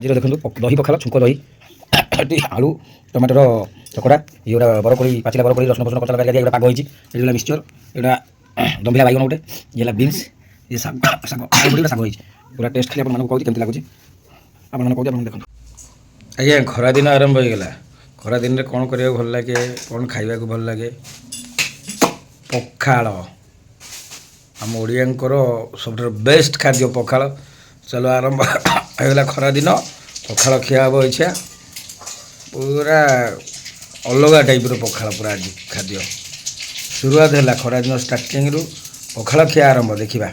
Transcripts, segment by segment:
Zero देखो दही पखाल छुंक दही आलू टमाटर चकड़ा ये गोटा बरकोड़ी पाचिला बरकोड़ी रसुण फसुण कचा लगा गोटे पाग होती ये मिक्सचर यहाँ दंभिला बैगन गोटे ये बीन्स ये शाग आलू शाग होती पूरा टेस्ट खाली आपको कहूँ केमती लगुच आप देखो आज्ञा खरा दिन आरंभ हो गला खरा दिन में कौन करा भल लगे कौन खावा भल लगे पखाल आम ओडियांकर सब बेस्ट खाद्य पखाल चलो आरंभ होगा खरा दिन पखाल खिया हम इच्छा पूरा अलग टाइप पखाल पूरा आज खाद्य शुरुआत है खरा दिन स्टार्टिंग रु पखाल खिया आरंभ देखा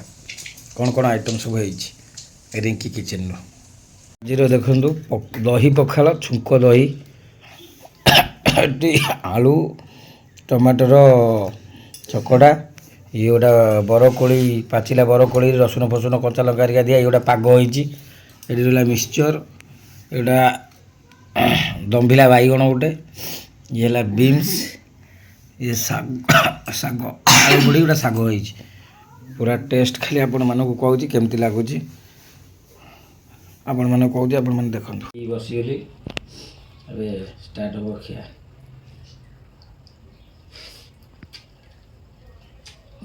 कौन कौन आइटम सब है रिंकी किचेन जीरो देखु दही पखाल छुंक दही आलू टमाटर चकड़ा ये गोटा बरकोड़ी पाचिला बरकोड़ी रसुण फसुण कचा लंका दिया ये गोटा पाग होती ये मिक्सचर यहाँ दंभिला बैगण गोटे ये बीन्स ये शाग शाग आलू बड़ी गोटा शाग होती पूरा टेस्ट खाली आपण मानक कहूँ केमती लगुच आपण मैंने कहूँ आपण मैंने देखते बसीगली अबे स्टार्ट हम खिया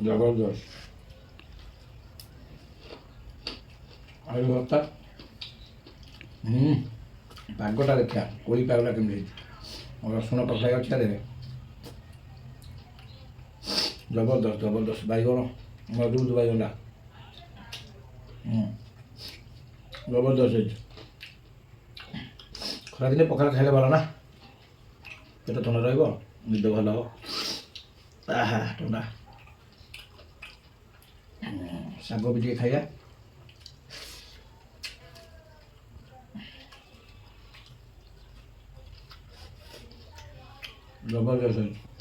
जबरदस्त आलू भर्ता पागटा देखा कोई पागटा केमती रसुण पसला अच्छा दे जबरदस्त जबरदस्त बैगण मजबूत बैगणा जबरदस्त खरा दिन पखाल खाइले भल ना पेट थंडा रनिद भल हम आहा ठंडा शाग भी टे खाइया जबरदस्त।